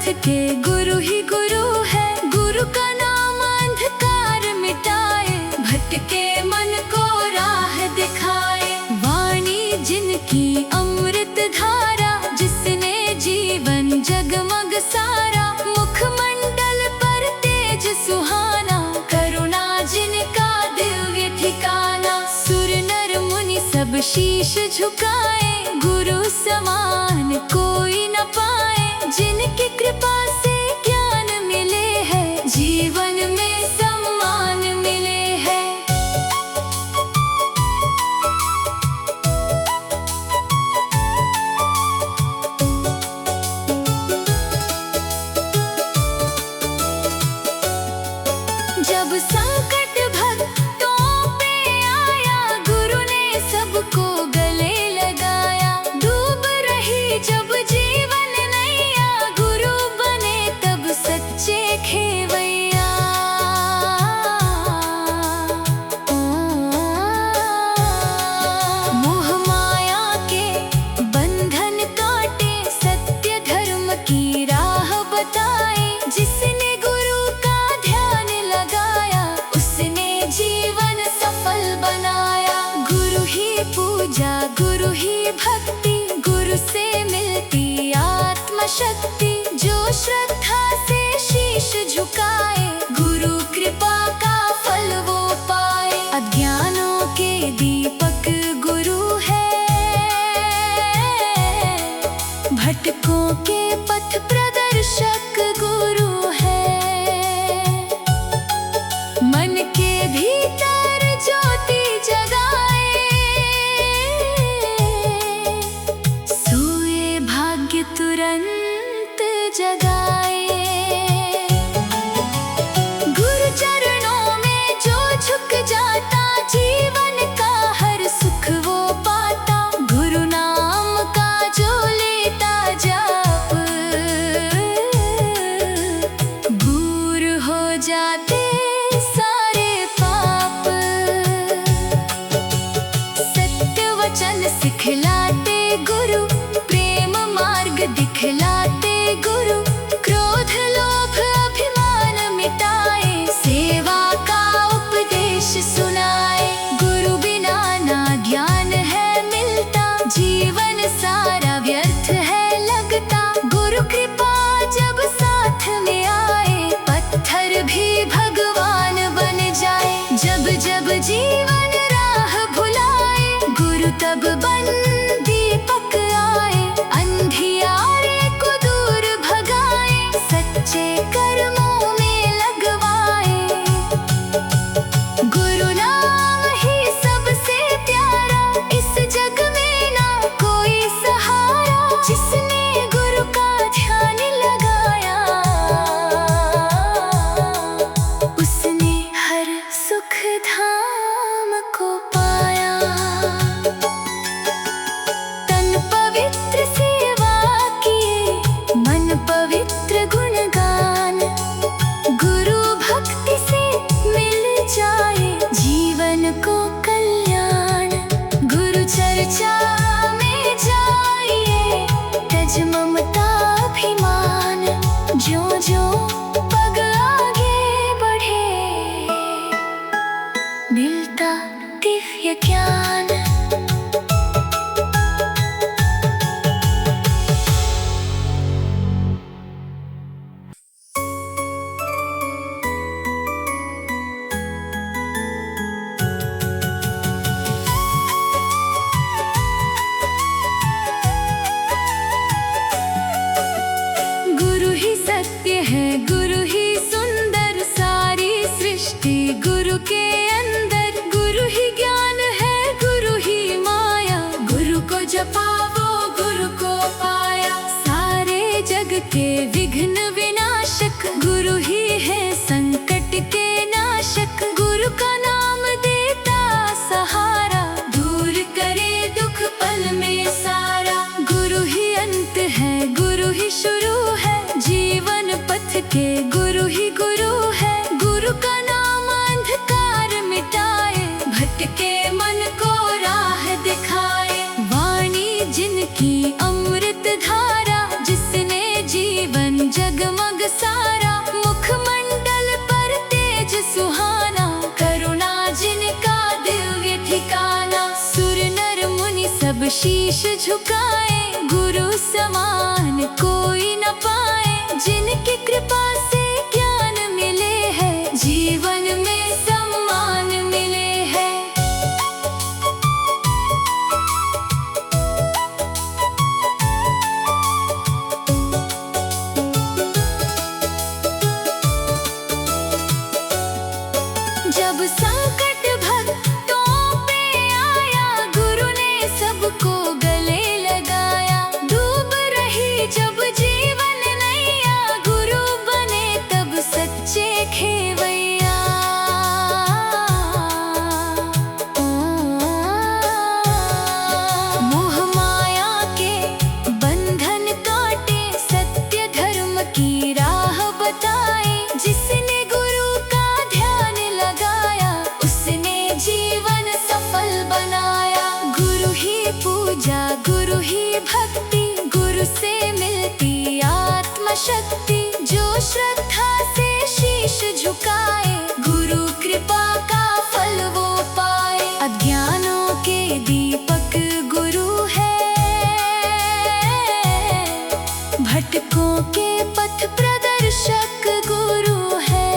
के गुरु ही गुरु है। गुरु का नाम अंधकार मिटाए, भटके मन को राह दिखाए। वाणी जिनकी अमृत धारा, जिसने जीवन जगमग सारा। मुखमंडल पर तेज सुहाना, करुणा जिनका दिव्य ठिकाना। सुर नर मुनि सब शीश झुकाए, गुरु समान कोई न पाए। जिनकी कृपा से ज्ञान मिले है, जीवन में सम्मान मिले है। जब संकट भक्तों पे आया, गुरु ने सबको गले लगाया। डूब रही जब जीवन नैया, गुरु बने तब सच्चे खेवैया। मोह माया के बंधन काटे, सत्य धर्म की राह बताए। जिसने गुरु का ध्यान लगाया, उसने जीवन सफल बनाया। गुरु ही पूजा, गुरु ही भक्ति, गुरु से मिलती आत्मशक्ति। जो श्रद्धा से शीश झुकाए, गुरु कृपा का फल वो पाए। अज्ञानों के दीपक गुरु है, भटकों के पथ प्रदर्शक गुरु है। मन के भीतर ज्योति जगाए, सोए भाग्य तुरंत जगाए। गुरु चरणों में जो झुक जाता, जीवन का हर सुख वो पाता। गुरु नाम का जो लेता जाप, दूर हो जाते सारे पाप। सत्य वचन सिखलाते गुरु, प्रेम मार्ग दिखलाते गुरु। क्रोध लोभ अभिमान मिटाए, सेवा का उपदेश सुनाए। गुरु बिना ना ज्ञान है मिलता, जीवन सारा व्यर्थ है लगता। गुरु कृपा जब साथ में आए, पत्थर भी भगवान बन जाए। जब जब जीवन राह भुलाए, गुरु तब बन दीपक आए। अंधियारे को दूर भगाए, सच्चे कर्मों में लगवाए। गुरु नाम ही सबसे प्यारा, इस जग में ना कोई सहारा। जिसने गुरु का ध्यान लगाया, उसने हर सुख धाम को पाया। तन पवित्र सेवा किए, मन पवित्र गुणगान। गुरु भक्ति से मिल जाए, जीवन को कल्याण। गुरु चर्चा में जाइए, तज ममता अभिमान। जो जो पग आगे बढ़े, मिलता दिव्य ज्ञान। गुरु ही सत्य है, गुरु ही सुंदर। सारी सृष्टि गुरु के अंदर। गुरु ही ज्ञान है, गुरु ही माया। गुरु को जपा वो गुरु को पाया। सारे जग के विघ्न विनाशक, गुरु ही है संकट के नाशक। गुरु का नाम देता सहारा, दूर करे दुख पल में सारा। गुरु ही अंत है, गुरु ही शुरू है। जीवन पथ के गुरु ही गुरु है। गुरु का नाम अंधकार मिटाए, भटके मन को राह दिखाए। वाणी जिनकी अमृत धारा, जिसने जीवन जगमग सारा, मुखमंडल पर तेज सुहाना, करुणा जिनका दिव्य ठिकाना। सुर नर मुनि सब शीश झुकाए, गुरु समान कोई न पाए। जिनकी कृपा से ज्ञान मिले है, जीवन में सम्मान मिले है। जब संकट भक्तों पे आया, गुरु ने सबको गले लगाया। डूब रही जब जीवन नैया, गुरु बने तब सच्चे खेवैया। मोह माया के बंधन काटे, सत्य धर्म की राह बताए। जिसने गुरु का ध्यान लगाया, उसने जीवन सफल बनाया। गुरु ही पूजा, गुरु ही भक्ति, गुरु से मिलती आत्म शक्ति। जो श्रद्धा से शीश झुकाए, गुरु कृपा का फल वो पाए। अज्ञानों के दीपक गुरु है, भटकों के पथ प्रदर्शक गुरु है।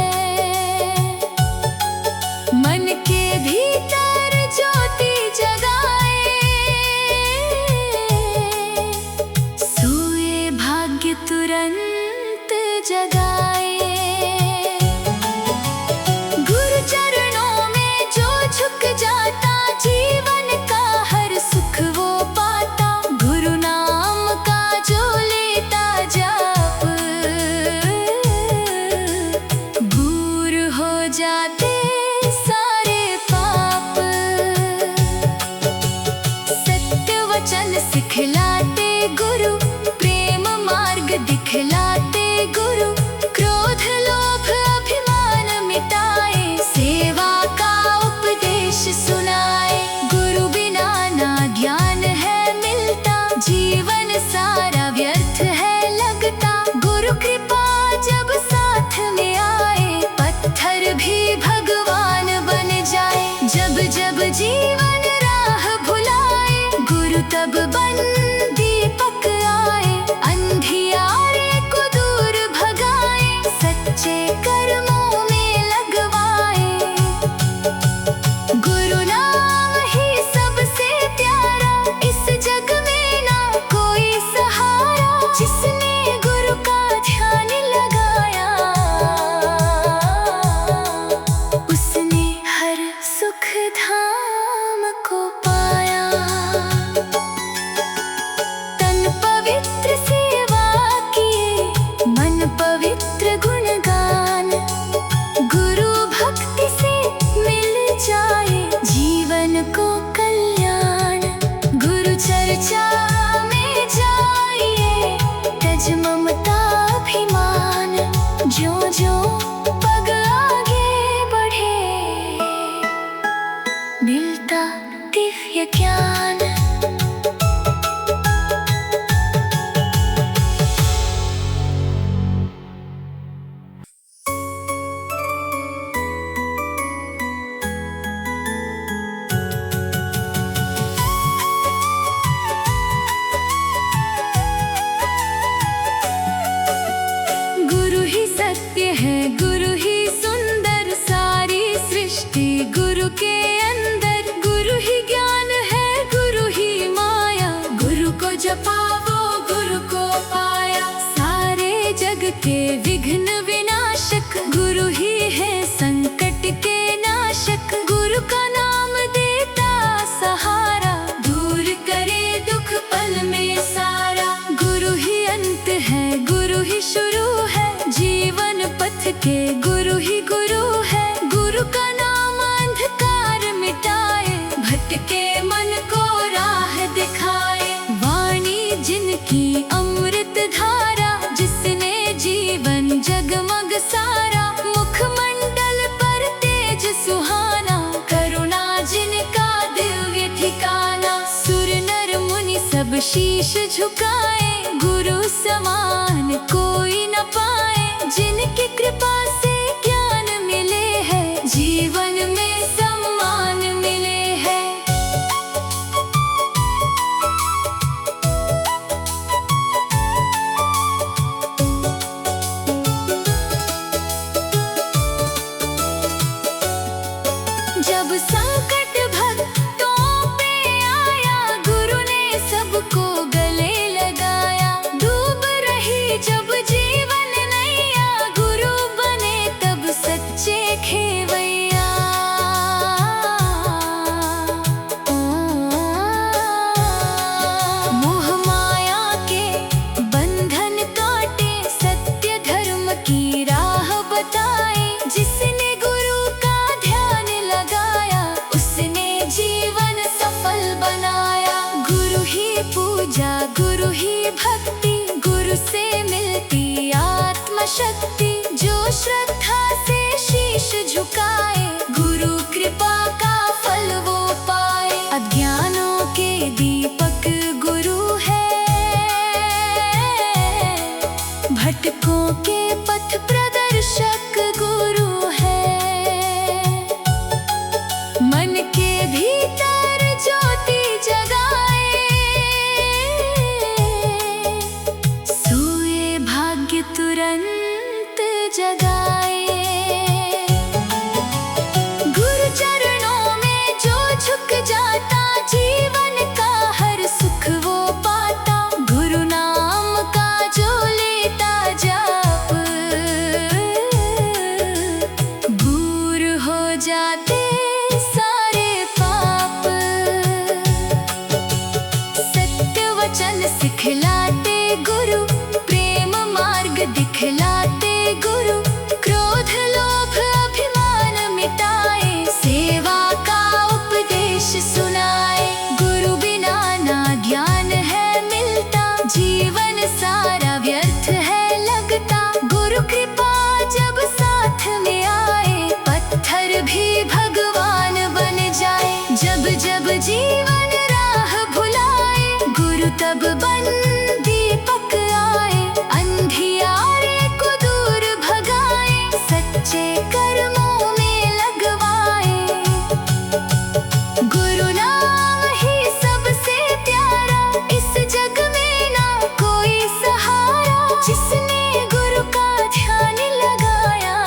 मन के भीतर ज्योति जगाए, सोए भाग्य तुरंत जगाए। गुरु चरणों में जो झुक जाता, जीवन का हर सुख वो पाता। गुरु नाम का जो लेता जाप, दूर हो जाते सारे पाप। सत्य वचन सिखलाते गुरु, प्रेम मार्ग दिखलाते गुरु। क्रोध लोभ अभिमान मिटाए, सेवा का उपदेश सुनाए। गुरु बिना ना ज्ञान है मिलता, जीवन सारा व्यर्थ है लगता। गुरु कृपा जब साथ में आए, पत्थर भी भगवान बन जाए। जब जब जीवन राह भुलाए, गुरु तब बन दीपक आए। अंधियारे को दूर भगाए, सच्चे कर्मों में लगवाए। गुरु नाम ही सबसे प्यारा, इस जग में ना कोई सहारा। जिसने गुरु का ध्यान लगाया, उसने हर सुख धाम को पाया। तन पवित्र सेवा किए, मन पवित्र गुणगान। गुरु भक्ति से मिल जाए, जीवन को कल्याण। गुरु चर्चा में जाइए, तज ममता अभिमान। जो जो पग आगे बढ़े, मिलता दिव्य ज्ञान। गुरु ही सत्य है, गुरु ही सुंदर, सारी सृष्टि गुरु के अंदर। गुरु ही ज्ञान है, गुरु ही माया, गुरु को जपा वो गुरु को पाया। सारे जग के विघ्न विनाशक, गुरु ही है संकट के नाशक। गुरु का नाम देता सहारा, दूर करे दुख पल में सारा। गुरु ही अंत है, गुरु ही शुरू है, जीवन पथ के गुरु ही गुरु है। गुरु का नाम अंधकार मिटाए, भटके मन को राह दिखाए। वाणी जिनकी अमृत धारा, जिसने जीवन जगमग सारा। मुखमंडल पर तेज सुहाना, करुणा जिनका दिव्य ठिकाना। सुर नर मुनि सब शीश झुकाए, गुरु समान कोई न शक्ति, जो श्रद्धा से शीश झुकाए, गुरु कृपा का फल वो पाए। अज्ञानों के दीपक गुरु है, भटकों के पथ प्रदर्शक गुरु है। मन के भीतर ज्योति जगाए, सोए भाग्य तुरंत जगाए। गुरु चरणों में जो झुक जाता, जीवन का हर सुख वो पाता। गुरु नाम का जो लेता जाप, दूर हो जाते सारे पाप। सत्य वचन सिखलाते गुरु, प्रेम मार्ग दिखलाते गुरु। क्रोध लोभ अभिमान मिटाए, सेवा का उपदेश सुनाए। गुरु बिना ना ज्ञान है मिलता, जीवन सारा व्यर्थ है लगता। गुरु कृपा जब साथ में आए, पत्थर भी भगवान बन जाए। जब जब जीवन राह भुलाए, गुरु तब बन दीपक आए। अंधियारे को दूर भगाए, सच्चे कर्मों में लगवाए। गुरु नाम ही सबसे प्यारा, इस जग में ना कोई सहारा। जिसने गुरु का ध्यान लगाया,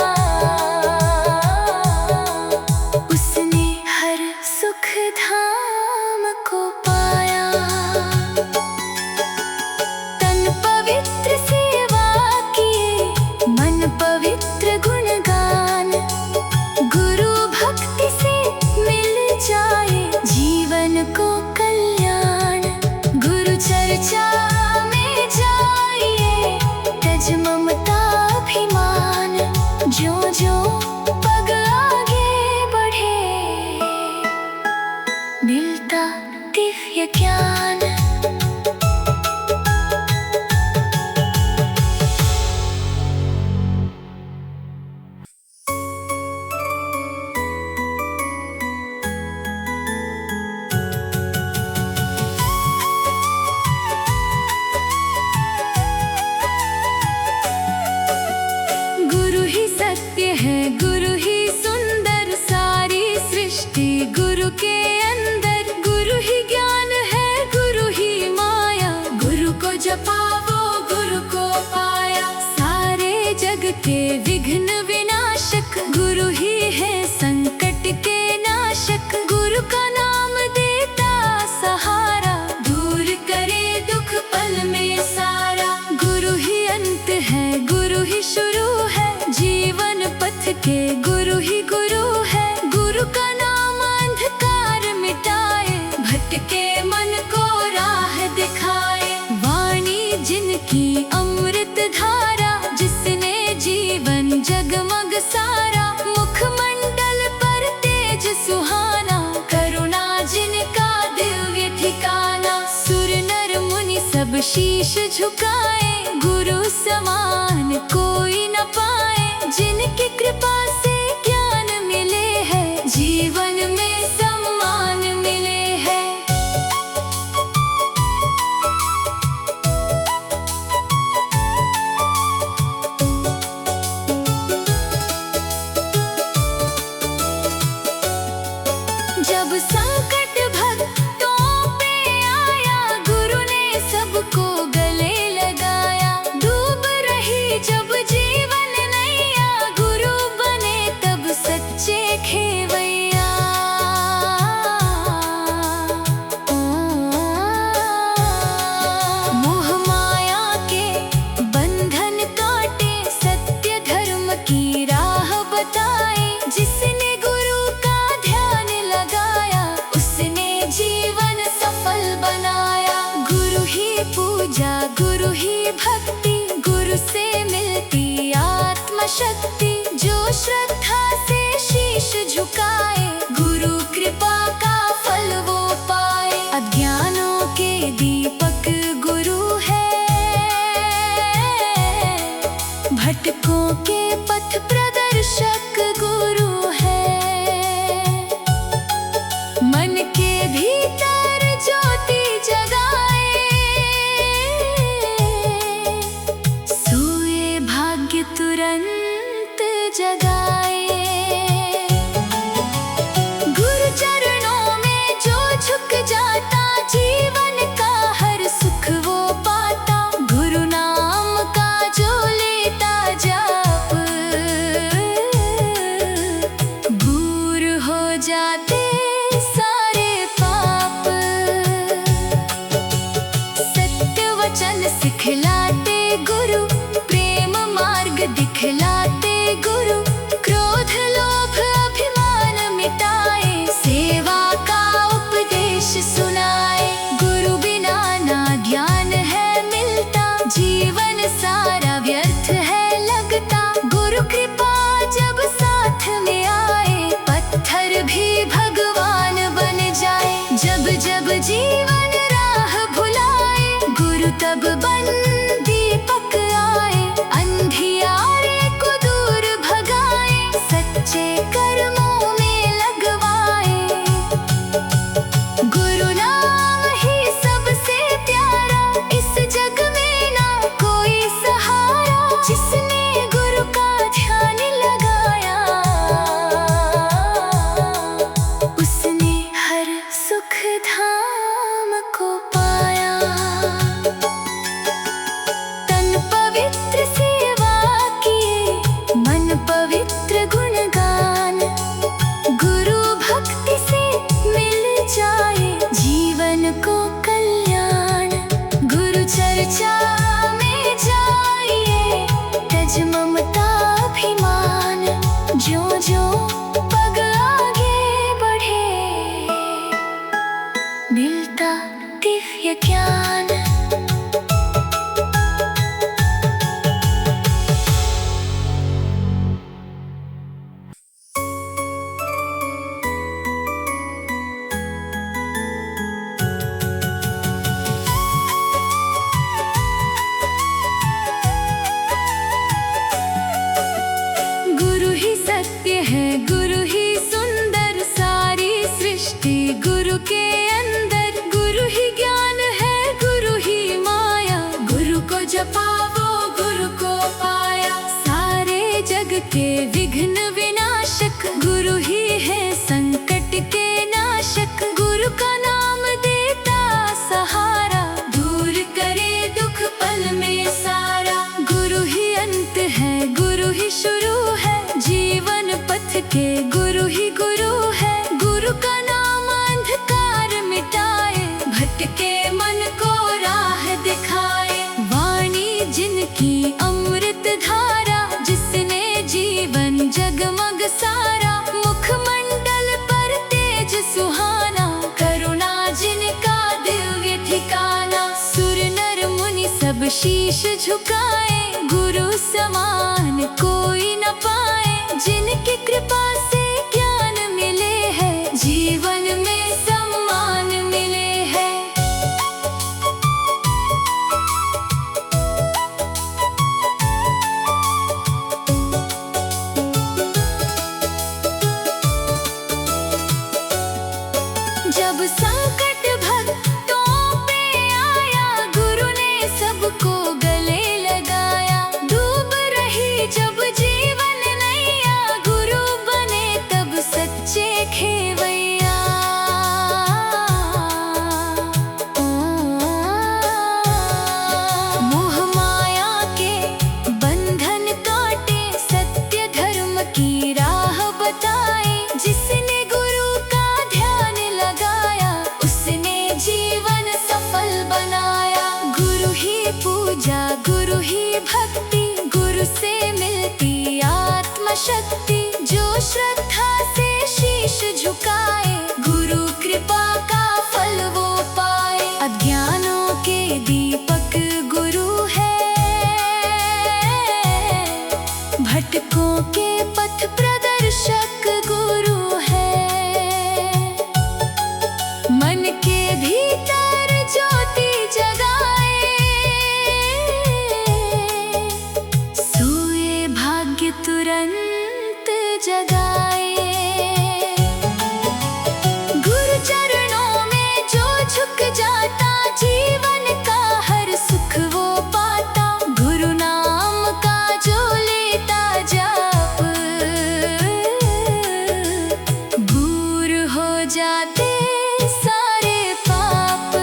उसने हर सुख धाम को पाया। तन पवित्र सेवा किए, मन पवित्र गुणगान। गुरु भक्ति से मिल जाए, जीवन को कल्याण। गुरु चर्चा में जाइए, तज ममता अभिमान। जो जो पग आगे बढ़े, मिलता दिव्य ज्ञान। गुरु ही सत्य है, गुरु ही सुंदर, सारी सृष्टि गुरु के अंदर। गुरु ही ज्ञान है, गुरु ही माया। गुरु को जपा वो गुरु को पाया। सारे जग के विघ्न विनाशक, गुरु ही है संकट के नाशक। गुरु का नाम देता सहारा, दूर करे दुख पल में सारा। गुरु ही अंत है, गुरु ही शुरू है, जीवन पथ के गुरु ही गुरु है। गुरु का नाम अंधकार मिटाए, भटके मन को राह दिखाए। वाणी जिनकी अमृत धारा, जिसने जीवन जगमग सारा। मुखमंडल पर तेज सुहाना, करुणा जिनका दिव्य ठिकाना। सुर नर मुनि सब शीश झुकाए, गुरु समान कोई न पाए। जिनकी कृपा से ज्ञान मिले है, जीवन में सम्मान मिले है। जब संकट भक्तों पे आया, गुरु ने सबको गले लगाया। डूब रही जब जीवन नैया, गुरु बने तब सच्चे खेवैया। मोह माया के बंधन काटे, सत्य धर्म की राह बताए। जिसने गुरु का ध्यान लगाया, उसने जीवन सफल बनाया। गुरु ही पूजा, गुरु ही भक्ति, गुरु से मिलती आत्मशक्ति। जो श्रद्धा से शीश झुकाए, गुरु कृपा का फल वो पाए। अज्ञानों के दीपक गुरु है, भटकों के पथ प्रदर्शक गुरु है। मन के भीतर ज्योति जगाए, सोए भाग्य तुरंत जगाए। गुरु चरणों में जो झुक जाता, जीवन का हर सुख वो पाता। गुरु नाम का जो लेता जाप, दूर हो जाते सारे पाप। सत्य वचन सिखलाते गुरु, प्रेम मार्ग दिखलाते गुरु। क्रोध लोभ अभिमान मिटाए, सेवा का उपदेश सुनाए। गुरु बिना ना ज्ञान है मिलता, जीवन सारा व्यर्थ है लगता। गुरु कृपा जब साथ में आए, पत्थर भी भगवान बन जाए। जब जब जीवन राह भुलाए, गुरु तब बन दीपक आए। अंधियारे को दूर भगाए, सच्चे कर्मों में लगवाए। गुरु नाम ही सबसे प्यारा, इस जग में ना कोई सहारा। जिसने गुरु का ध्यान लगाया, उसने हर सुख धाम को पाया। तन पवित्र सेवा किए, मन पवित्र गुणगान। गुरु भक्ति से मिल जाए, जीवन को कल्याण। गुरु चर्चा में जाइए, तज ममता अभिमान। जो जो पग आगे बढ़े, मिलता दिव्य ज्ञान। गुरु ही सत्य है, गुरु ही सुंदर, सारी सृष्टि गुरु के अंदर। गुरु ही ज्ञान है, गुरु ही माया। गुरु को जपा वो गुरु को पाया। सारे जग के विघ्न विनाशक, गुरु ही है संकट के नाशक। गुरु का नाम देता सहारा, दूर करे दुख पल में सारा। गुरु ही अंत है, गुरु ही शुरू है, जीवन पथ के गुरु ही गुरु है। गुरु का नाम अंधकार मिटाए, भटके मन को राह दिखाए। वाणी जिनकी अमृत धारा, जिसने जीवन जगमग सारा। मुखमंडल पर तेज सुहाना, करुणा जिनका दिव्य ठिकाना। सुर नर मुनि सब शीश झुकाए, गुरु समान कोई न पाए। जिनकी कृपा से ज्ञान मिले है, जीवन में सम्मान मिले है। जब संकट भक्तों पे आया, गुरु ने सबको गले लगाया। डूब रही जब जीवन नैया, गुरु बने तब सच्चे खेवैया। मोह माया के बंधन काटे, सत्य धर्म की राह बताए। जिसने गुरु का ध्यान लगाया, उसने जीवन सफल बनाया। गुरु ही पूजा, गुरु ही भक्ति, गुरु से मिलती आत्मशक्ति। जो श्रद्धा से शीश झुकाए, गुरु कृपा का फल वो पाए। अज्ञानों के दीपक गुरु है, भटकों के पथ प्रदर्शक गुरु है। मन के भीतर ज्योति जगाए, सोए तुरंत जगाए। गुरु चरणों में जो झुक जाता, जीवन का हर सुख वो पाता। गुरु नाम का जो लेता जाप, दूर हो जाते सारे पाप।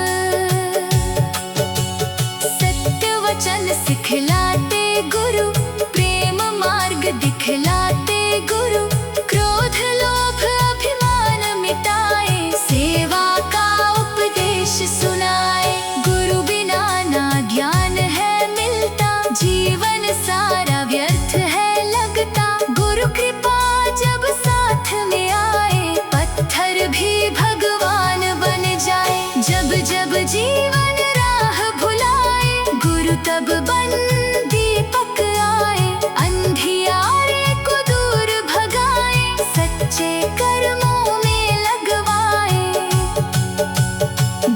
सत्य वचन सिखलाते गुरु, प्रेम मार्ग दिखलाते गुरु। क्रोध लोभ अभिमान मिटाए, सेवा का उपदेश सुनाए। गुरु बिना ना ज्ञान है मिलता, जीवन सारा व्यर्थ है लगता। गुरु कृपा जब साथ में आए, पत्थर भी भगवान बन जाए। जब जब जीवन राह भुलाए, गुरु तब बन दीपक आए। अंधियारे को दूर भगाए, सच्चे कर्मों में लगवाए।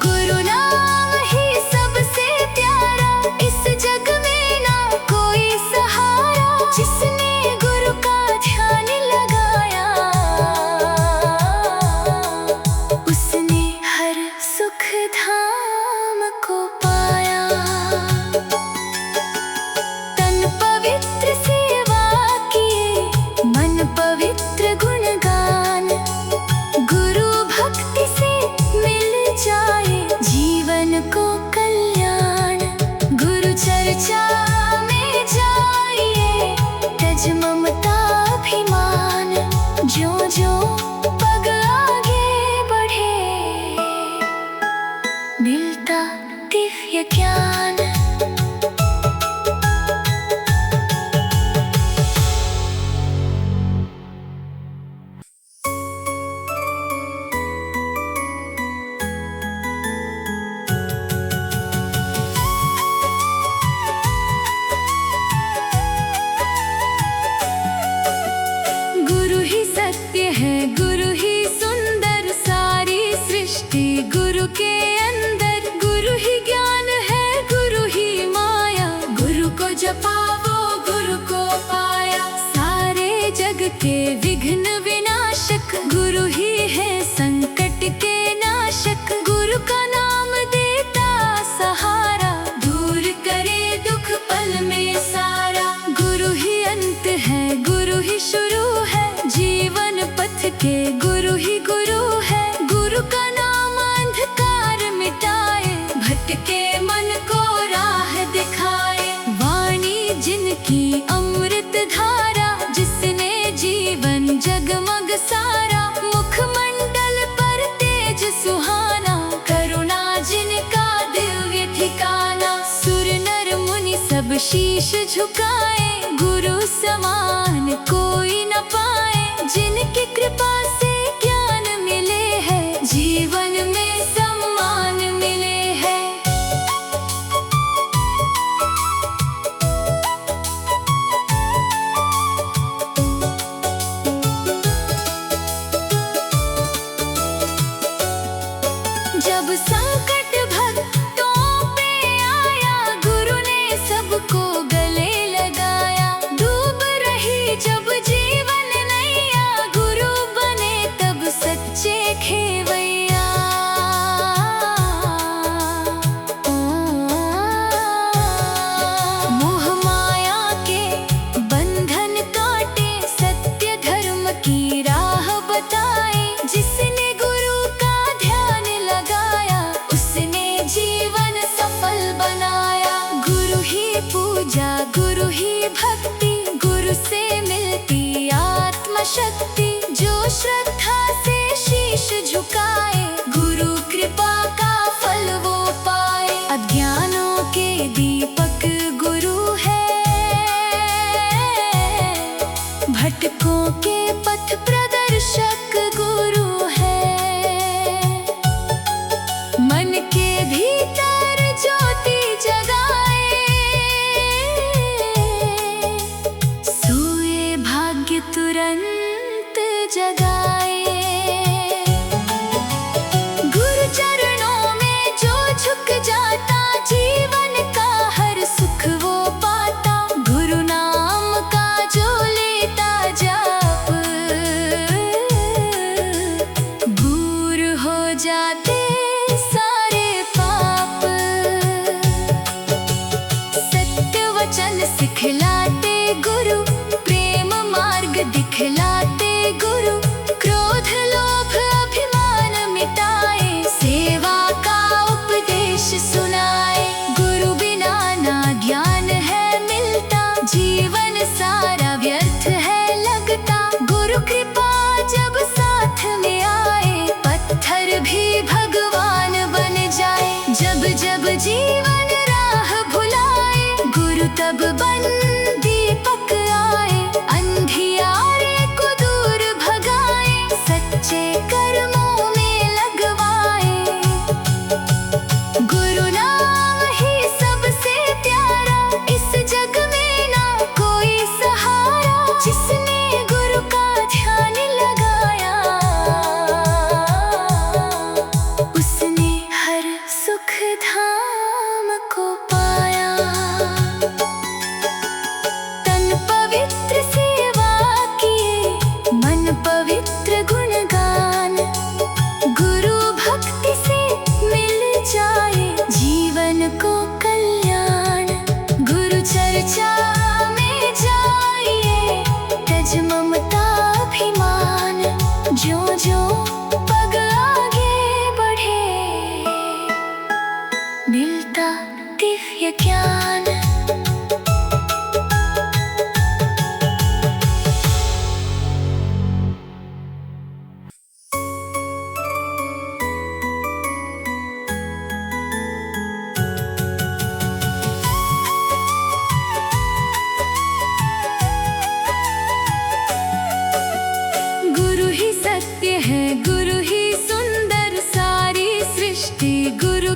गुरु नाम ही सबसे प्यारा, इस जग में ना कोई सहारा। जिसने गुरु का ध्यान लगाया, उसने हर सुख धाम को पाया। तन पवित्र सेवा किए, मन पवित्र गुणगान। गुरु भक्ति से मिल जाए, जीवन को कल्याण। गुरु चर्चा में जाइए, तज ममता अभिमान। जो जो पग आगे बढ़े, मिलता दिव्य ज्ञान। गुरु ही सत्य है, गुरु ही सुंदर, सारी सृष्टि गुरु के अंदर। गुरु ही ज्ञान है, गुरु ही माया। गुरु को जपा वो गुरु को पाया। सारे जग के विघ्न विनाशक, गुरु ही है संकट के नाशक। गुरु का नाम देता सहारा, दूर करे दुख पल में सारा। गुरु ही अंत है, गुरु ही शुरू है, जीवन पथ के गुरु ही गुरु है। गुरु का नाम अंधकार मिटाए, भटके मन को राह दिखाए। वाणी जिनकी अमृत धारा, जिसने जीवन जगमग सारा। मुखमंडल पर तेज सुहाना, करुणा जिनका दिव्य ठिकाना। सुर नर मुनि सब शीश झुकाए, गुरु समान कोई न पाए। जिनकी कृपा से ज्ञान मिले है, जीवन में सम्मान मिले है। जब संकट भक्तों पे आया, गुरु ने सबको गले लगाया। डूब रही जब जीवन नैया, गुरु बने तब सच्चे खेवैया। मोह माया के बंधन काटे, सत्य धर्म की राह बताए। जिसने गुरु का ध्यान लगाया, उसने जीवन सफल बनाया। गुरु ही पूजा, गुरु ही भक्ति, गुरु से मिलती आत्मशक्ति। जो श्रद्धा से शीश झुकाए, गुरु कृपा का फल वो पाए। अज्ञानों के दीपक गुरु है, भटकों के पथ प्रदर्शक गुरु है। मन के भीतर ज्योति जगाए, सोए भाग्य तुरंत जगाए। गुरु चरणों में जो झुक जाता, जीवन का हर सुख वो पाता। गुरु नाम का जो लेता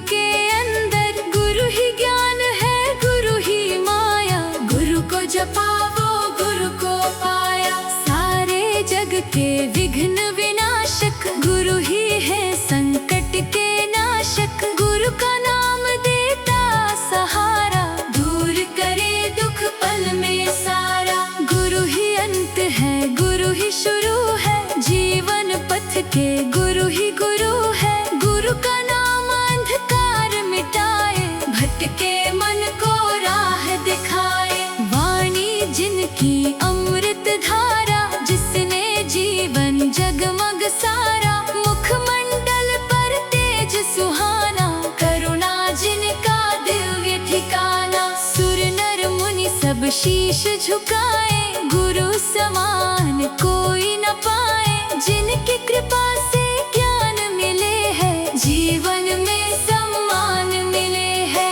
के अंदर। गुरु ही ज्ञान है, गुरु ही माया, गुरु को जपा वो गुरु को पाया। सारे जग के विघ्न विनाशक, गुरु ही है संकट के नाशक। गुरु का नाम देता सहारा, दूर करे दुख पल में सारा। गुरु ही अंत है, गुरु ही शुरू है, जीवन पथ के गुरु ही गुरु है। गुरु का नाम अंधकार मिटाए, भटके मन को राह दिखाए। वाणी जिनकी अमृत धारा, जिसने जीवन जगमग सारा। मुखमंडल पर तेज सुहाना, करुणा जिनका दिव्य ठिकाना। सुर नर मुनि सब शीश झुकाए, गुरु समान कोई न पाए। जिनकी कृपा से ज्ञान मिले है, जीवन में सम्मान मिले है।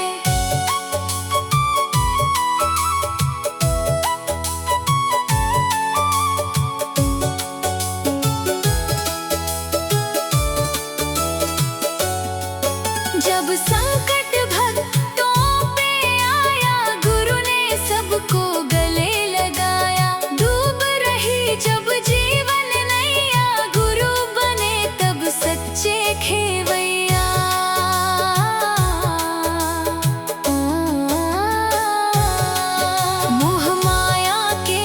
जब संकट भक्तों पे आया, गुरु ने सबको गले लगाया। डूब रही जब जीवन नैया, गुरु बने तब सच्चे खेवैया। मोह माया के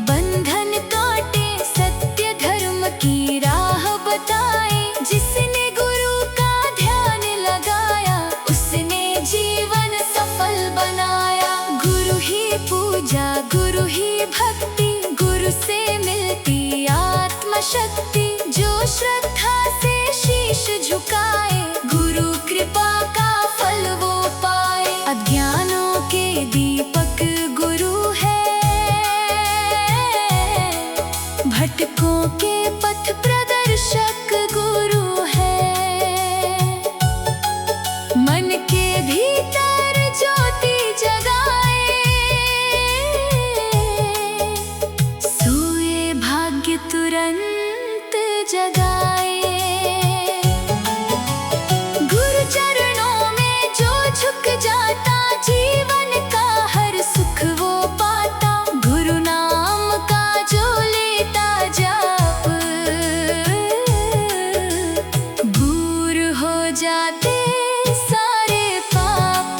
बंधन काटे, सत्य धर्म की राह बताए। जिसने गुरु का ध्यान लगाया, उसने जीवन सफल बनाया। गुरु ही पूजा, गुरु ही भक्ति, गुरु से मिलती आत्म शक्ति। जो श्रद्धा से शीश झुकाए, गुरु कृपा का फल वो पाए। अज्ञानों के दीपक गुरु है, भटकों के पथ प्रदर्शक गुरु है। मन के भीतर ज्योति जगाए, सोए भाग्य तुरंत जगाए। गुरु चरणों में जो झुक जाता, जीवन का हर सुख वो पाता। गुरु नाम का जो लेता जाप, दूर हो जाते सारे पाप।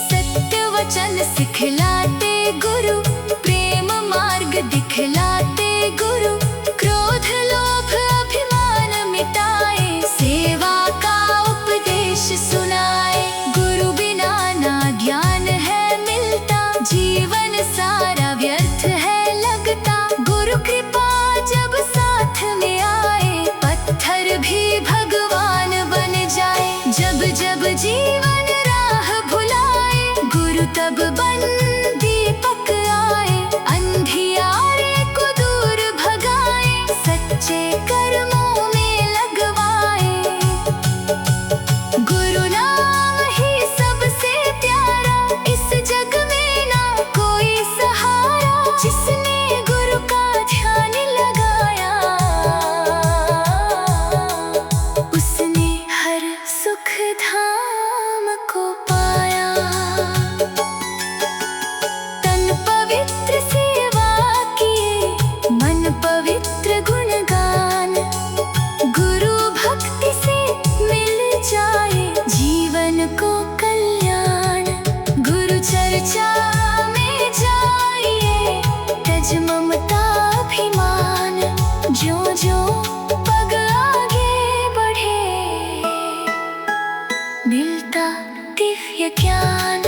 सत्य वचन सिखलाते गुरु, प्रेम मार्ग दिखलाते गुरु। क्रोध लोभ अभिमान मिटाए, सेवा का उपदेश सुनाए। गुरु बिना ना ज्ञान है मिलता, जीवन सारा व्यर्थ है लगता। गुरु कृपा जब साथ में आए, पत्थर भी भगवान बन जाए। जब जब जीवन राह भुलाए, गुरु तब बन दीपक आए। अंधियारे को दूर भगाए, सच्चे कर्मों में लगवाए। गुरु नाम ही सबसे प्यारा, इस जग में ना कोई सहारा। जिसने गुरु का ध्यान लगाया, उसने हर सुख धाम को पाया। तन पवित्र सेवा किए, मन पवित्र गुणगान। गुरु भक्ति से मिल जाए, जीवन को कल्याण। गुरु चर्चा में जाइए, तज ममता अभिमान। जो जो पग आगे बढ़े, मिलता दिव्य ज्ञान।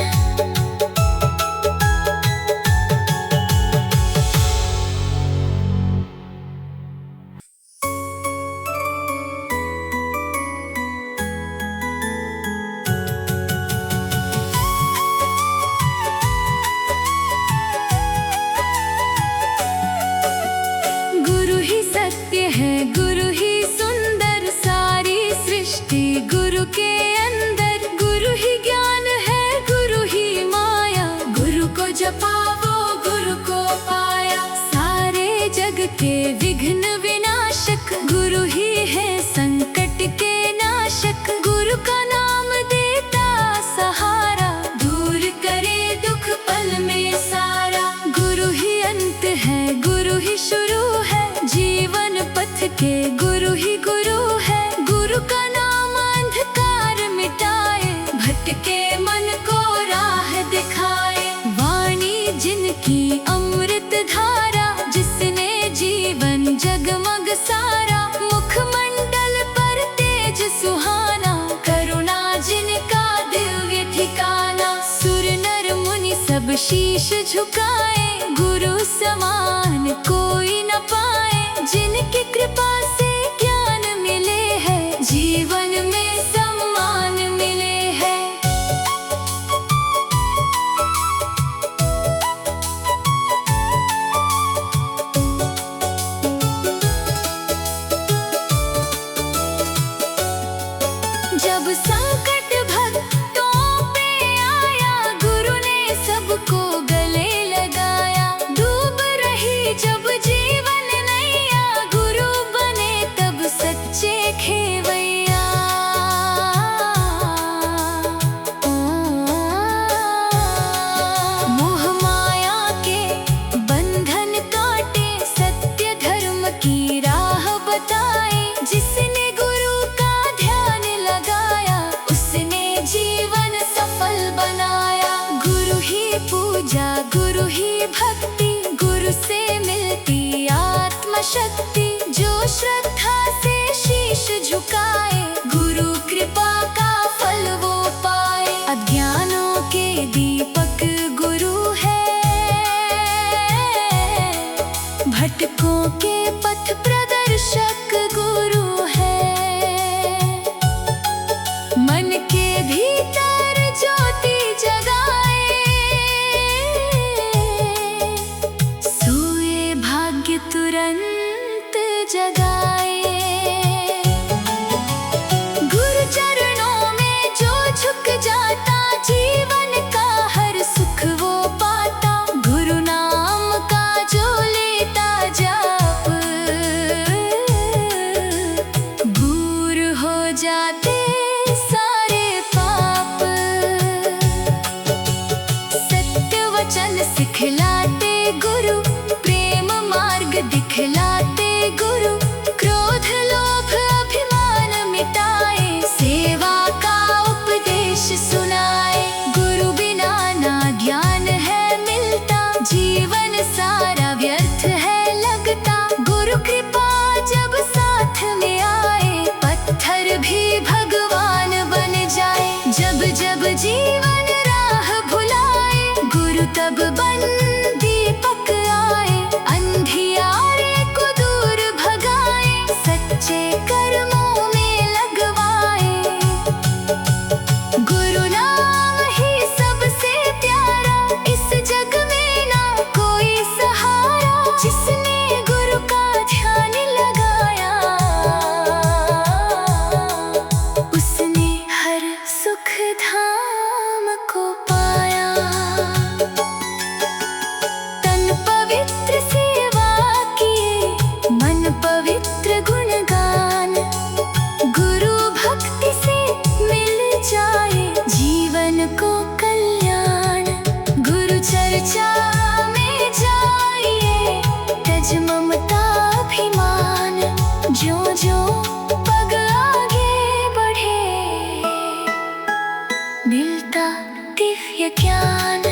गुरु ही सत्य है, गुरु ही सुंदर, सारी सृष्टि गुरु के अंदर। गुरु ही ज्ञान है, गुरु ही माया, गुरु को जपा वो गुरु को पाया। सारे जग के विघ्न विनाशक, गुरु ही है संकट के नाशक। की अमृत धारा, जिसने जीवन जगमग सारा। मुखमंडल पर तेज सुहाना, करुणा जिनका दिव्य ठिकाना। सुर नर मुनि सब शीश झुकाए, गुरु समान कोई न पाए। जिनकी कृपा से ज्ञान मिले है, जीवन में सम्मान मिले है। जब संकट भक्तों पे आया, गुरु ने सबको गले लगाया। डूब रही जब जीवन नैया, गुरु बने तब सच्चे खेवैया। मोह माया के बंधन काटे, सत्य धर्म की राह बताए। जिसने गुरु का ध्यान लगाया, उसने जीवन सफल बनाया। गुरु ही पूजा, गुरु ही भक्ति, गुरु से मिलती आत्मशक्ति। जो श्रद्धा से शीश झुकाए, गुरु कृपा का फल वो पाए। अज्ञानों के दीपक गुरु है, भटकों के पथ प्रदर्शक गुरु है। मन के भीतर ज्योति जगाए, सोए भाग्य तुरंत जगाए। गुरु चरणों में जो झुक जाता, जीवन का हर सुख वो पाता। गुरु नाम का जो लेता जाप, दूर हो जाते सारे पाप। सत्य वचन सिखलाते गुरु, प्रेम मार्ग दिखलाते गुरु। क्रोध लोभ अभिमान मिटाए, सेवा का उपदेश सुनाए। गुरु बिना ना ज्ञान है मिलता, जीवन सारा व्यर्थ है लगता। गुरु कृपा जब साथ में आए, पत्थर भी भगवान बन जाए। जब जब जीवन राह भुलाए, गुरु तब बन दीपक आए। अंधियारे को दूर भगाए, सच्चे कर्मों में लगवाए। गुरु नाम ही सबसे प्यारा, इस जग में ना कोई सहारा। जिसने गुरु का ध्यान लगाया, उसने हर सुख धाम को पाया। तन पवित्र सेवा किए, मन पवित्र गुणगान। गुरु भक्ति से मिल जाए, जीवन को कल्याण। गुरु चर्चा में जाइए, तज ममता अभिमान। जो जो पग आगे बढ़े, मिलता दिव्य ज्ञान।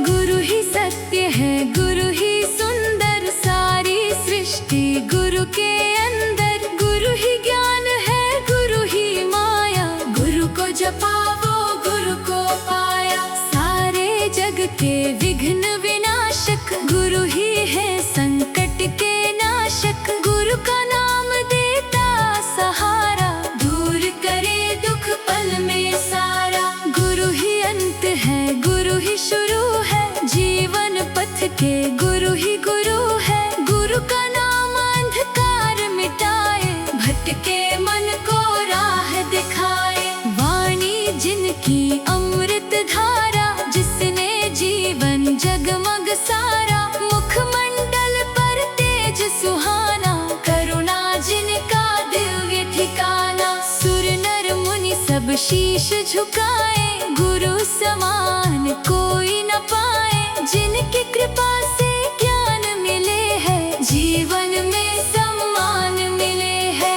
गुरु ही सत्य है, गुरु ही सुंदर, सारी सृष्टि गुरु के अंदर। गुरु ही ज्ञान है, गुरु ही माया, गुरु को जपा वो गुरु को पाया। सारे जग के विघ्न विनाशक, गुरु ही है संकट के नाशक। गुरु का नाम देता सहारा, दूर करे दुख पल में सारा। गुरु ही अंत है, गुरु ही शुरू है, जीवन पथ के गुरु ही गुरु है। गुरु का नाम अंधकार मिटाए, भटके मन को राह दिखाए। वाणी जिनकी अमृत धारा, जिसने जीवन जगमग सारा। मुखमंडल पर तेज सुहाना, करुणा जिनका दिव्य ठिकाना। सुर नर मुनि सब शीश झुकाए, गुरु समान कोई न पाए। जिनकी कृपा से ज्ञान मिले है, जीवन में सम्मान मिले है।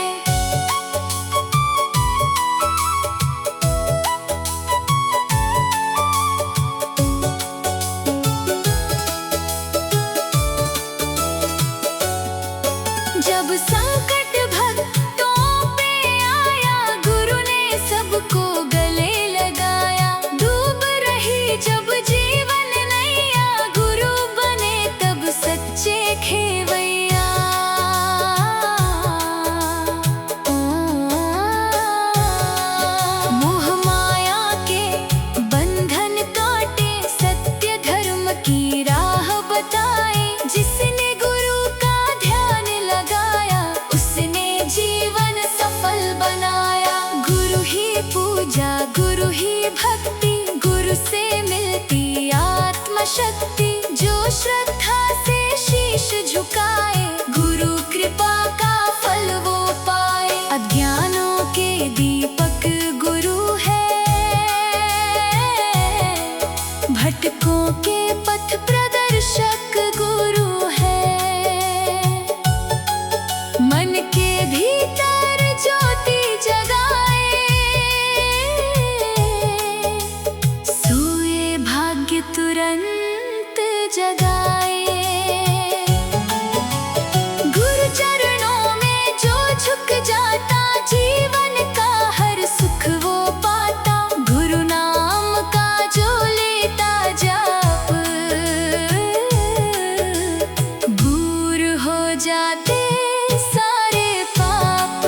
जब संकट भक्तों पे आया, गुरु ने सबको गले लगाया। डूब रही जब जीवन नैया, गुरु बने तब सच्चे खेवैया। मोह माया के बंधन काटे, सत्य धर्म की राह बताए। जिसने गुरु का ध्यान लगाया, उसने जीवन सफल बनाया। गुरु ही पूजा, गुरु ही भक्ति, गुरु से मिलती आत्मशक्ति। जो श्रद्धा से शीश झुकाए, गुरु कृपा का फल वो पाए। अज्ञानों के दीपक गुरु है, भटकों के पथ प्रदर्शक गुरु है। मन के भीतर ज्योति जगाए, सोए भाग्य तुरंत जगाए। गुरु चरणों में जो झुक जाता, जीवन का हर सुख वो पाता। गुरु नाम का जो लेता जाप, दूर हो जाते सारे पाप।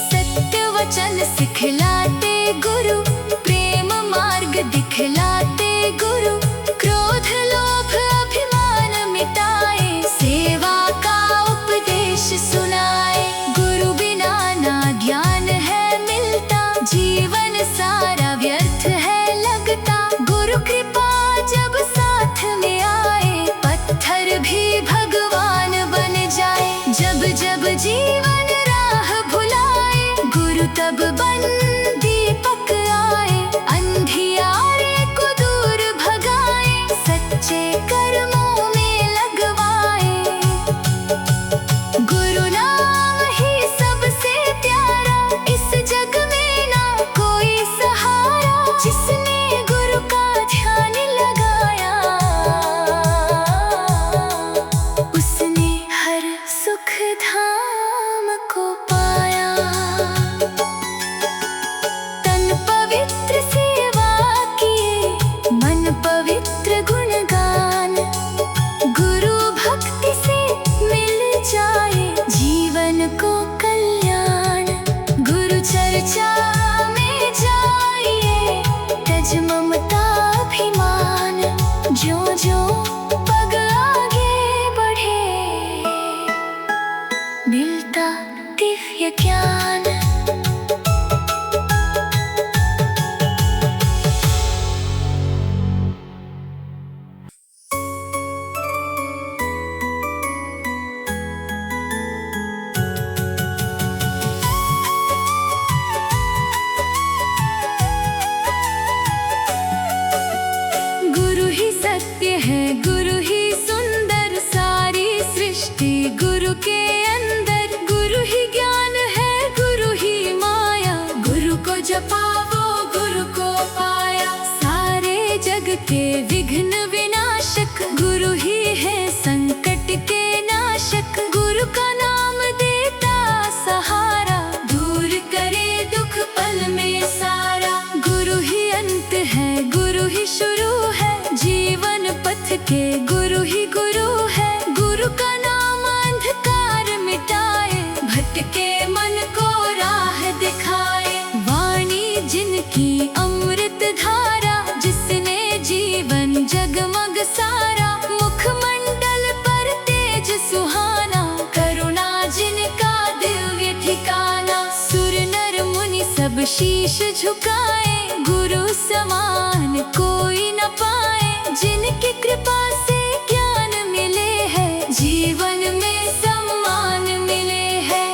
सत्य वचन सिखलाते गुरु, प्रेम मार्ग दिखलाते गुरु। क्रोध लोभ अभिमान मिटाए, सेवा का उपदेश सुनाए। गुरु बिना ना ज्ञान है मिलता, जीवन सारा व्यर्थ है लगता। गुरु कृपा जब साथ में आए, पत्थर भी भगवान बन जाए। जब जब जीवन राह भुलाए, गुरु तब बन दीपक आए। अंधियारे को दूर भगाए, सच्चे कर्मों में लगवाए। गुरु नाम ही सबसे प्यारा, इस जग में ना कोई सहारा। जिसने गुरु का ध्यान लगाया, उसने हर सुख धाम को पाया। तन पवित्र सेवा किए, मन पवित्र गुणगान। गुरु भक्ति से मिल जाए, जीवन को कल्याण। गुरु चर्चा में जाइए, तज ममता अभिमान। जो जो पग आगे बढ़े, मिलता दिव्य ज्ञान। गुरु ही सत्य है, गुरु ही सुंदर, सारी सृष्टि गुरु के अंदर। गुरु ही ज्ञान है, गुरु ही माया, गुरु को जपा वो गुरु को पाया। सारे जग के विघ्न विनाशक, गुरु ही है संकट के नाशक। गुरु का नाम देता सहारा, दूर करे दुख पल में सारा। गुरु ही अंत है, गुरु ही शुरू है, जीवन पथ के गुरु ही गुरु है। गुरु का नाम अंधकार मिटाए, भटके मन को राह दिखाए। वाणी जिनकी अमृत धारा, जिसने जीवन जगमग सारा। मुखमंडल पर तेज सुहाना, करुणा जिनका दिव्य ठिकाना। सुर नर मुनि सब शीश झुकाए, गुरु समान कोई न पाए। जिनकी कृपा से ज्ञान मिले है, जीवन में सम्मान मिले है।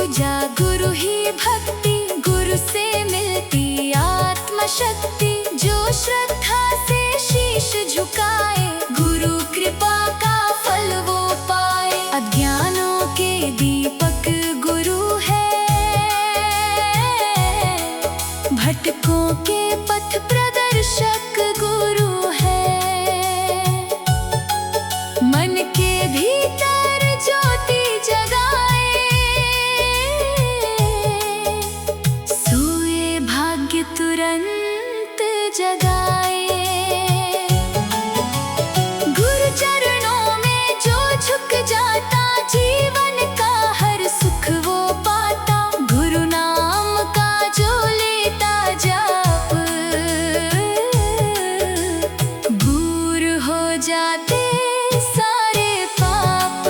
पूजा गुरु ही भक्ति, गुरु से मिलती आत्मशक्ति। जो श्रद्धा से शीश झुकाए, गुरु कृपा का फल वो पाए। अज्ञानों के दीपक गुरु है, भटकों के पथ प्रदर्शक गुरु है। मन के भीतर ज्योति जगाए, सोए भाग्य तुरंत जगाए। गुरु चरणों में जो झुक जाता, जीवन का हर सुख वो पाता। गुरु नाम का जो लेता जाप, दूर हो जाते सारे पाप।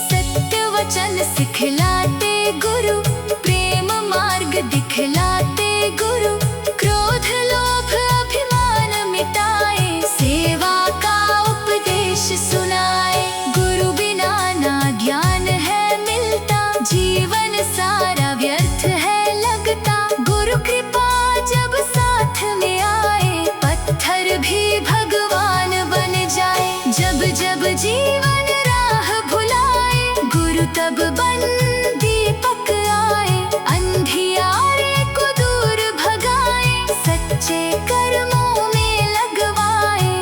सत्य वचन सिखलाते गुरु, प्रेम मार्ग दिखलाते गुरु। क्रोध लोभ अभिमान मिटाए, सेवा का उपदेश सुनाए। गुरु बिना ना ज्ञान है मिलता, जीवन सारा व्यर्थ है लगता। गुरु कृपा जब साथ में आए, पत्थर भी भगवान बन जाए। जब जब जीवन राह भुलाए, गुरु तब बन दीपक आए। अंधियारे को दूर भगाए, सच्चे कर्मों में लगवाए।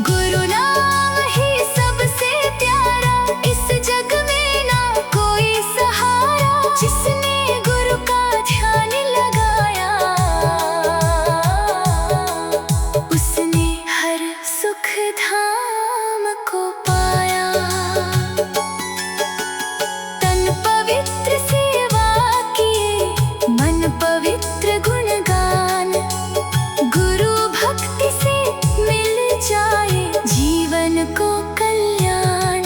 गुरु नाम ही सबसे प्यारा, इस जग में ना कोई सहारा। जिसने गुरु का ध्यान लगाया, उसने हर सुख धाम को पाया। तन पवित्र सेवा किए, मन पवित्र गुणगान। गुरु भक्ति से मिल जाए, जीवन को कल्याण।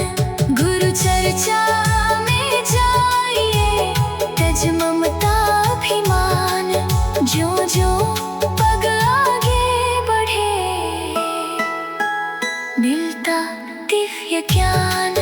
गुरु चर्चा में जाइए, तज ममता अभिमान। जो जो पग आगे बढ़े, मिलता दिव्य ज्ञान।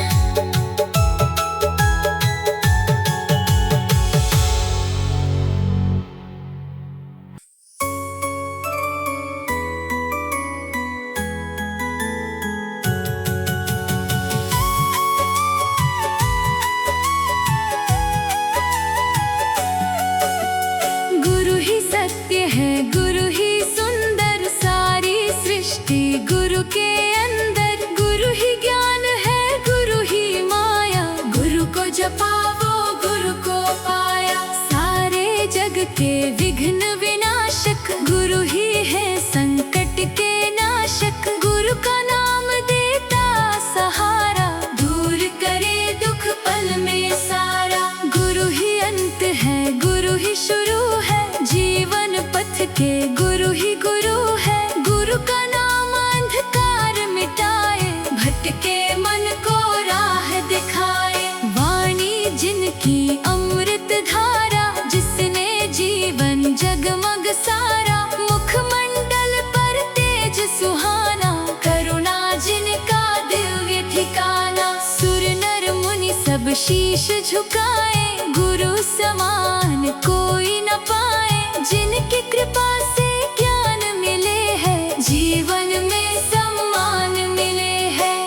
गुरु ही सत्य है, गुरु ही सुंदर, सारी सृष्टि गुरु के अंदर। गुरु ही ज्ञान है, गुरु ही माया, गुरु को जपा वो गुरु को पाया। सारे जग के विघ्न विनाशक, गुरु ही है संकट के नाशक। गुरु का नाम देता सहारा, दूर करे दुख पल में सारा। गुरु ही अंत है, गुरु ही शुरू है, जीवन पथ के गुरु ही गुरु है। गुरु का नाम अंधकार मिटाए, भटके मन को राह दिखाए। वाणी जिनकी अमृत धारा, जिसने जीवन जगमग सारा। मुखमंडल पर तेज सुहाना, करुणा जिनका दिव्य ठिकाना। सुर नर मुनि सब शीश झुकाए, गुरु समान कोई न पाए। जिनकी कृपा से ज्ञान मिले है, जीवन में सम्मान मिले है।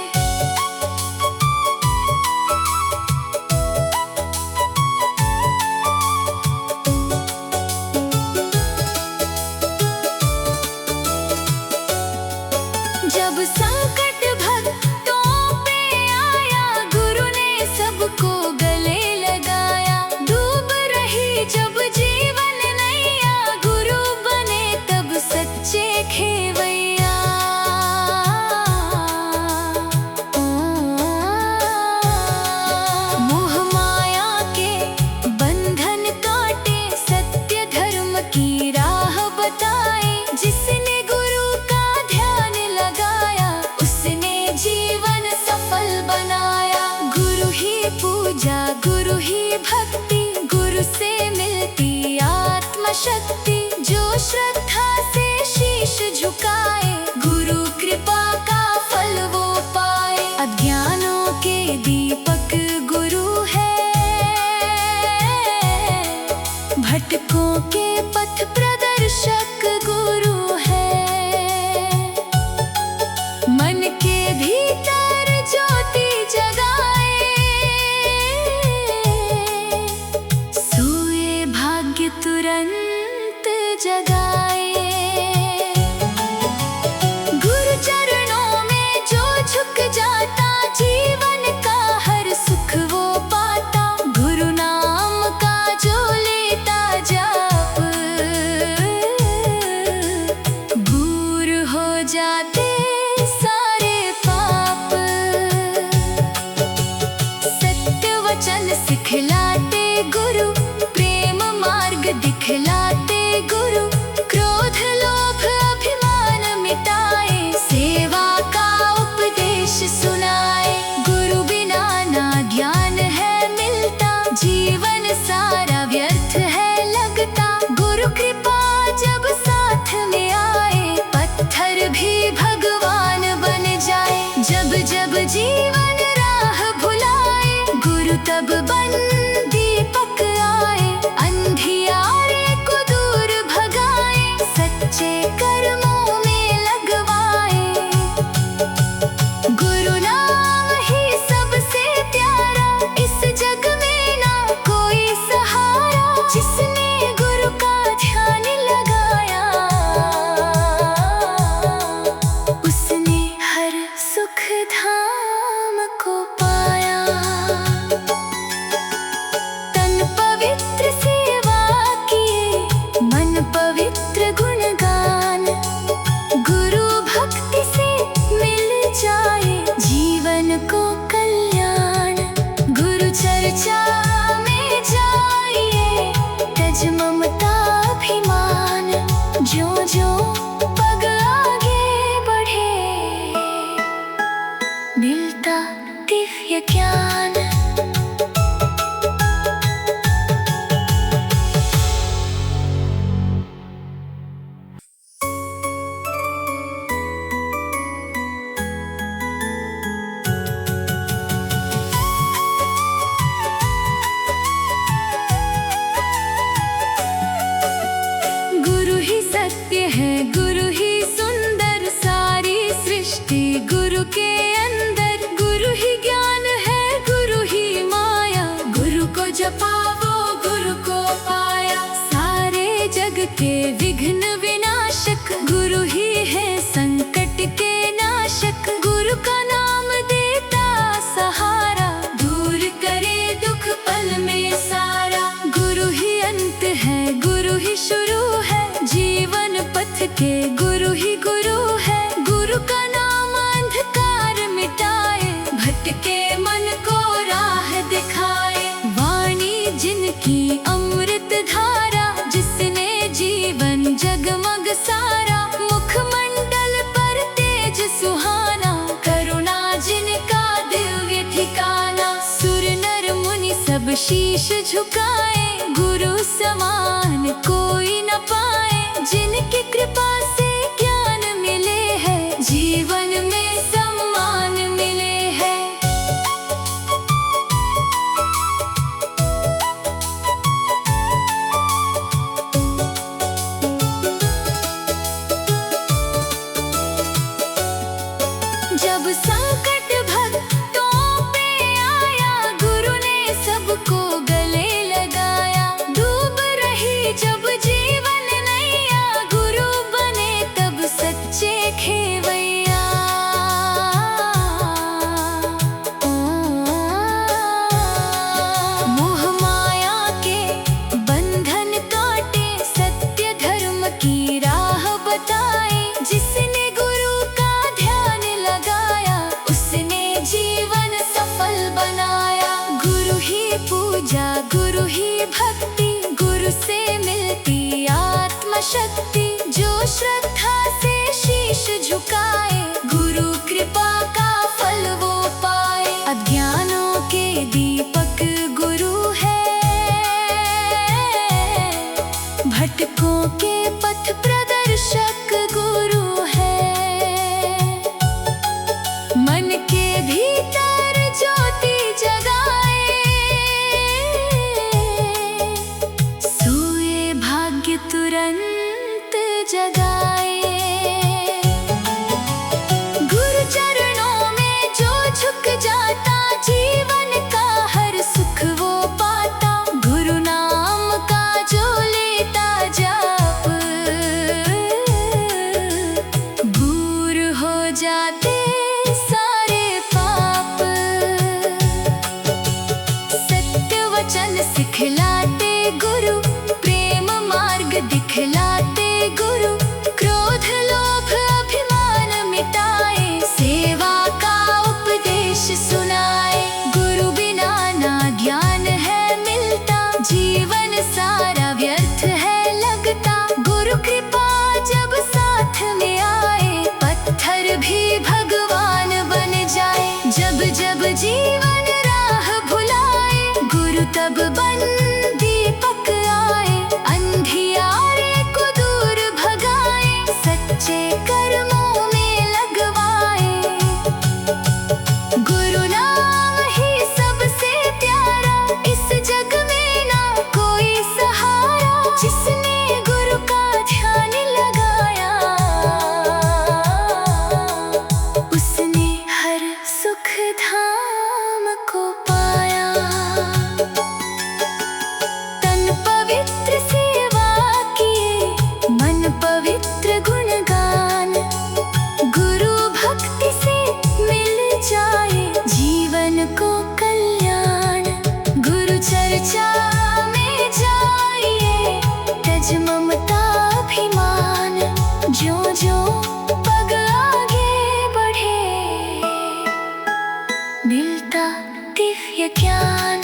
जब संकट भक्तों पे आया, गुरु ने सबको गले लगाया। डूब रही जब जीवन नैया, गुरु बने तब सच्चे खेवैया। मोह माया के बंधन काटे, सत्य धर्म की राह बताए। जिसने गुरु का ध्यान लगाया, उसने जीवन सफल बनाया। गुरु ही पूजा गुरु ही भक्ति, गुरु से मिलती आत्मशक्ति। जो श्रद्धा से शीश झुकाए, गुरु कृपा का फल वो पाए। अज्ञानों के दीपक दिव्य ज्ञान। गुरु ही सत्य है, गुरु ही सुंदर, सारी सृष्टि गुरु के अंदर। गुरु ही ज्ञान है, गुरु ही माया, गुरु को जपा वो गुरु को पाया। सारे जग के विघ्न विनाशक, गुरु ही है संकट के नाशक। गुरु का नाम देता सहारा, दूर करे दुख पल में सारा। गुरु ही अंत है, गुरु ही शुरू है, जीवन पथ के गुरु ही गुरु है। गुरु का नाम अंधकार मिटाए, भटके मन को राह दिखाए। वाणी जिनकी अमृत धारा, जिसने जीवन जगमग सारा। मुखमंडल पर तेज सुहाना, करुणा जिनका दिव्य ठिकाना। सुर नर मुनि सब शीश झुकाए, गुरु समान कोई न पाए। जिनकी कृपा से ज्ञान मिले है, जीवन में सम्मान मिले है। जब संकट भक्तों पे आया, गुरु ने सबको गले लगाया। डूब रही जब जीवन नैया, गुरु बने तब सच्चे खेवैया। मोह माया के बंधन काटे, सत्य धर्म की राह बताए। जिसने गुरु का ध्यान लगाया, उसने जीवन सफल बनाया। गुरु ही पूजा, गुरु ही भक्ति, गुरु से मिलती आत्म शक्ति। जो श्रद्धा से शीश झुकाए, गुरु कृपा का फल वो पाए। अज्ञानों के दीपक गुरु है, भटकों के पथ प्रदर्शक गुरु है। मन के भीतर ज्योति जगाए, सोए भाग्य तुरंत जगाए। गुरु चरणों में जो झुक जाता, जीवन का हर सुख वो पाता। गुरु नाम का जो लेता जाप, दूर हो जाते सारे पाप। सत्य वचन सिखलाते गुरु, प्रेम मार्ग दिखलाते गुरु। क्रोध लोभ अभिमान मिटाए, सेवा का उपदेश सुनाए। गुरु बिना ना ज्ञान है मिलता, जीवन सारा व्यर्थ है लगता। गुरु कृपा जब साथ में आए, पत्थर भी भगवान बन जाए। जब जब जीवन राह भुलाए, गुरु तब बन दीपक आए। अंधियारे को दूर भगाए, सच्चे कर्मों में लगवाए। गुरु नाम ही सबसे प्यारा, इस जग में ना कोई सहारा। जिसने गुरु का ध्यान लगाया, उसने हर सुख धाम को पाया। तन पवित्र सेवा किए, मन पवित्र गुणगान। गुरु भक्ति से मिल जाए, जीवन को कल्याण। गुरु चर्चा में जाइए, तज ममता अभिमान। जो जो पग आगे बढ़े, मिलता दिव्य ज्ञान।